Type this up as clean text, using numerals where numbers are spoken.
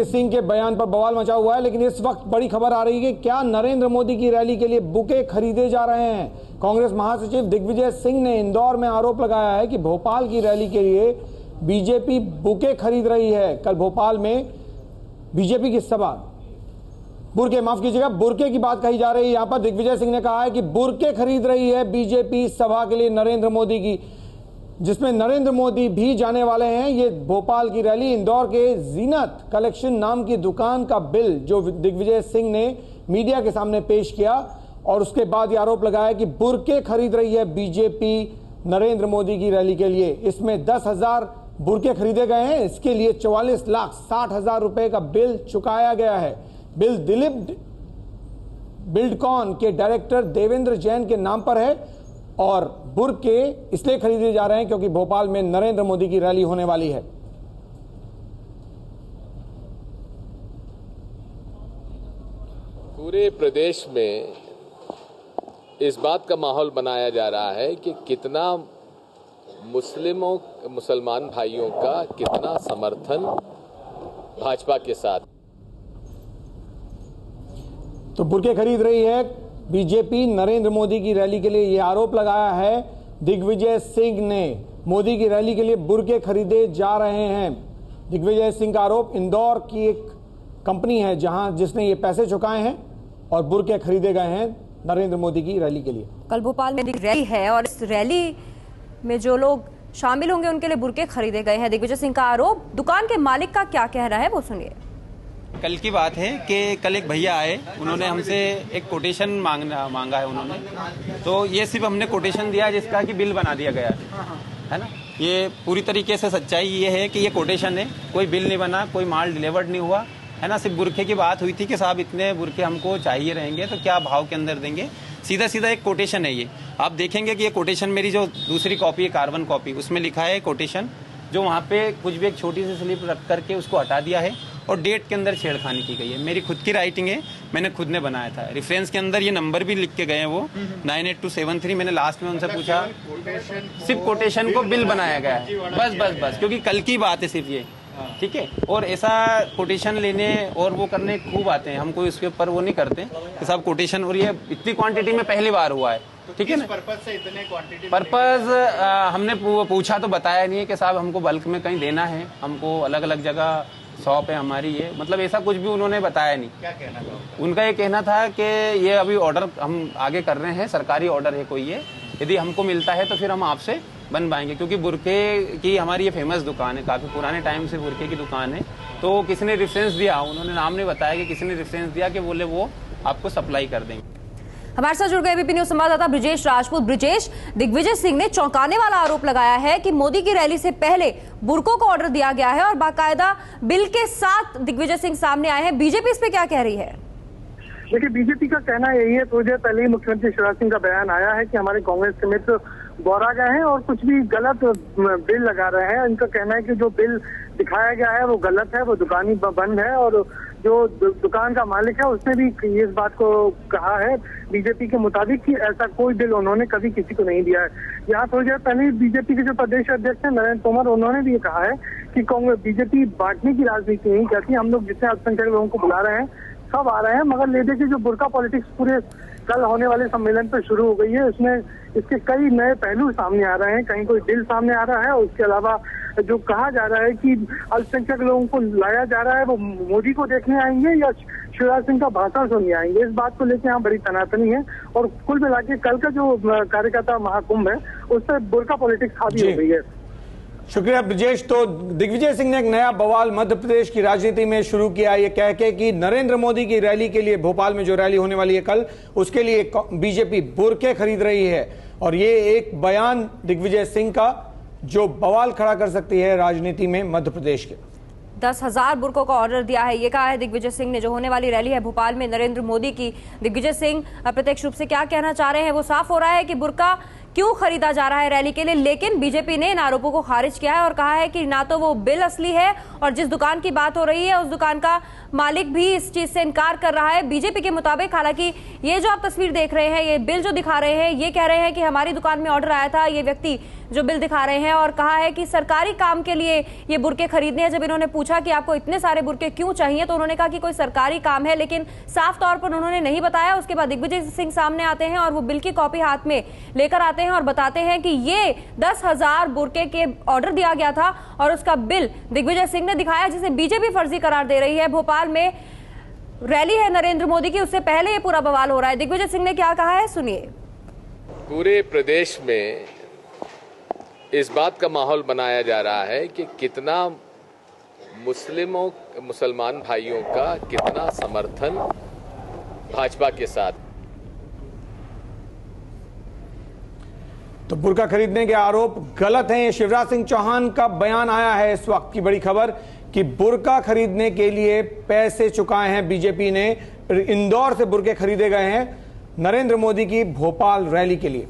दिग्विजय सिंह के बयान पर बवाल मचा हुआ है, लेकिन इस वक्त बड़ी खबर आ रही है कि क्या नरेंद्र मोदी की रैली के लिए बुके खरीदे जा रहे हैं। कांग्रेस महासचिव दिग्विजय सिंह ने इंदौर में आरोप लगाया है कि भोपाल की रैली के लिए बीजेपी बुके खरीद रही है। कल भोपाल में बीजेपी की सभा, बुरके की बात कही जा रही है। यहां पर दिग्विजय सिंह ने कहा है कि बुरके खरीद रही है बीजेपी सभा के लिए नरेंद्र मोदी की, जिसमें नरेंद्र मोदी भी जाने वाले हैं। ये भोपाल की रैली इंदौर के जीनत कलेक्शन नाम की दुकान का बिल जो दिग्विजय सिंह ने मीडिया के सामने पेश किया और उसके बाद ये आरोप लगाया कि बुरके खरीद रही है बीजेपी नरेंद्र मोदी की रैली के लिए। इसमें 10,000 बुरके खरीदे गए हैं। इसके लिए 44,60,000 रुपए का बिल चुकाया गया है। बिल दिलीप बिल्डकॉन के डायरेक्टर देवेंद्र जैन के नाम पर है और बुरके इसलिए खरीदे जा रहे हैं क्योंकि भोपाल में नरेंद्र मोदी की रैली होने वाली है। पूरे प्रदेश में इस बात का माहौल बनाया जा रहा है कि कितना मुसलमान भाइयों का कितना समर्थन भाजपा के साथ। तो बुरके खरीद रही है बीजेपी नरेंद्र मोदी की रैली के लिए, यह आरोप लगाया है दिग्विजय सिंह ने। मोदी की रैली के लिए बुरके खरीदे जा रहे हैं। दिग्विजय सिंह का आरोप, इंदौर की एक कंपनी है जिसने ये पैसे चुकाए हैं और बुरके खरीदे गए हैं नरेंद्र मोदी की रैली के लिए। कल भोपाल में रैली है और इस रैली में जो लोग शामिल होंगे उनके लिए बुरके खरीदे गए हैं। दिग्विजय सिंह का आरोप, दुकान के मालिक का क्या कहना है वो सुनिए। कल की बात है कि कल एक भैया आए, उन्होंने हमसे एक कोटेशन मांगा है उन्होंने, तो ये सिर्फ हमने कोटेशन दिया जिसका कि बिल बना दिया गया है ना। ये पूरी तरीके से सच्चाई ये है कि ये कोटेशन है, कोई बिल नहीं बना, कोई माल डिलीवर्ड नहीं हुआ है ना। सिर्फ बुरके की बात हुई थी कि साहब इतने बुरके हमको चाहिए रहेंगे तो क्या भाव के अंदर देंगे, सीधा सीधा एक कोटेशन है ये। आप देखेंगे कि ये कोटेशन मेरी जो दूसरी कॉपी है, कार्बन कॉपी, उसमें लिखा है कोटेशन, जो वहाँ पे कुछ भी एक छोटी सी स्लिप रख करके उसको हटा दिया है और डेट के अंदर छेड़खानी की गई है। मेरी खुद की राइटिंग है, मैंने खुद ने बनाया था। रेफरेंस के अंदर ये नंबर भी लिख के गए हैं वो 98273। मैंने लास्ट में उनसे पूछा, सिर्फ कोटेशन को बिल बनाया गया है, बस क्योंकि कल की बात है सिर्फ ये, ठीक है। और ऐसा कोटेशन लेने और वो करने खूब आते हैं, हम कोई उसके ऊपर वो नहीं करते कि साहब कोटेशन, और ये इतनी क्वांटिटी में पहली बार हुआ है, ठीक है ना। पर्पज हमने पूछा तो बताया नहीं है कि साहब हमको बल्क में कहीं देना है, हमको अलग अलग जगह शॉप है हमारी, ये मतलब ऐसा कुछ भी उन्होंने बताया नहीं। क्या कहना था उनका? ये कहना था कि ये अभी ऑर्डर हम आगे कर रहे हैं, सरकारी ऑर्डर है कोई, ये यदि हमको मिलता है तो फिर हम आपसे बनवाएंगे, क्योंकि बुरके की हमारी ये फेमस दुकान है, काफी पुराने टाइम से बुरके की दुकान है। तो किसी ने रेफरेंस दिया, उन्होंने नाम नहीं बताया कि किसी ने रेफरेंस दिया कि बोले वो आपको सप्लाई कर देंगे। हमारे साथ जुड़ गए एबीपी न्यूज संवाददाता ब्रिजेश राजपूत। ब्रिजेश, दिग्विजय सिंह ने चौंकाने वाला आरोप लगाया है कि मोदी की रैली से पहले बुरकों को ऑर्डर दिया गया है और बाकायदा बिल के साथ दिग्विजय सिंह सामने आए हैं। बीजेपी इस पे क्या कह रही है? देखिए, बीजेपी का कहना यही है, थोड़ी देर पहले ही मुख्यमंत्री शिवराज सिंह का बयान आया है कि हमारे कांग्रेस के मित्र गौरा गए हैं और कुछ भी गलत बिल लगा रहे हैं। इनका कहना है कि जो बिल दिखाया गया है वो गलत है, वो दुकानी बंद है और जो दुकान का मालिक है उसने भी इस बात को कहा है बीजेपी के मुताबिक कि ऐसा कोई बिल उन्होंने कभी किसी को नहीं दिया है। यहाँ थोड़ी देर पहले बीजेपी के जो प्रदेश अध्यक्ष हैं नरेंद्र तोमर, उन्होंने भी ये कहा है कि कांग्रेस बीजेपी बांटने की राजनीति नहीं करती। हम लोग जितने अल्पसंख्यक लोगों को बुला रहे हैं सब आ रहे हैं, मगर ले देखिए जो बुरका पॉलिटिक्स पूरे कल होने वाले सम्मेलन पर शुरू हो गई है, उसमें इसके कई नए पहलू सामने आ रहे हैं। कहीं कोई बिल सामने आ रहा है, उसके अलावा जो कहा जा रहा है कि अल्पसंख्यक लोगों को लाया जा रहा है वो मोदी को देखने आएंगे या शिवराज सिंह का भाषण सुनने आएंगे। इस बात को लेकर यहाँ बड़ी तनातनी है और कुल मिला के कल का जो कार्यकर्ता महाकुंभ है उस पर बुरका पॉलिटिक्स हावी हो गई है। शुक्रिया ब्रिजेश। तो दिग्विजय सिंह ने एक नया बवाल मध्य प्रदेश की राजनीति में शुरू किया, ये कह के कि नरेंद्र मोदी की रैली के लिए, भोपाल में जो रैली होने वाली है कल, उसके लिए बीजेपी बुरके खरीद रही है। और ये एक बयान दिग्विजय सिंह का जो बवाल खड़ा कर सकती है राजनीति में मध्य प्रदेश के। 10,000 बुरकों का ऑर्डर दिया है, ये कहा है दिग्विजय सिंह ने। जो होने वाली रैली है भोपाल में नरेंद्र मोदी की, दिग्विजय सिंह प्रत्यक्ष रूप से क्या कहना चाह रहे हैं वो साफ हो रहा है कि बुरका क्यों खरीदा जा रहा है रैली के लिए। लेकिन बीजेपी ने इन आरोपों को खारिज किया है और कहा है कि ना तो वो बिल असली है और जिस दुकान की बात हो रही है उस दुकान का मालिक भी इस चीज से इनकार कर रहा है बीजेपी के मुताबिक। हालांकि ये जो आप तस्वीर देख रहे हैं, ये बिल जो दिखा रहे हैं, ये कह रहे हैं कि हमारी दुकान में ऑर्डर आया था, ये व्यक्ति जो बिल दिखा रहे हैं और कहा है कि सरकारी काम के लिए ये बुरके खरीदने हैं। जब इन्होंने पूछा कि आपको इतने सारे बुरके क्यों चाहिए तो उन्होंने कहा कि कोई सरकारी काम है, लेकिन साफ तौर पर उन्होंने नहीं बताया। उसके बाद दिग्विजय सिंह सामने आते हैं और वो बिल की कॉपी हाथ में लेकर आते हैं और बताते हैं कि ये 10,000 बुरके के ऑर्डर दिया गया था और उसका बिल दिग्विजय सिंह ने दिखाया, जिसे बीजेपी फर्जी करार दे रही है। भोपाल में रैली है नरेंद्र मोदी की, उससे पहले ये पूरा बवाल हो रहा है। दिग्विजय सिंह ने क्या कहा है, सुनिए। पूरे प्रदेश में इस बात का माहौल बनाया जा रहा है कि कितना मुसलमान भाइयों का कितना समर्थन भाजपा के साथ। तो बुर्का खरीदने के आरोप गलत हैं। शिवराज सिंह चौहान का बयान आया है इस वक्त की बड़ी खबर कि बुर्का खरीदने के लिए पैसे चुकाए हैं बीजेपी ने। इंदौर से बुर्के खरीदे गए हैं नरेंद्र मोदी की भोपाल रैली के लिए।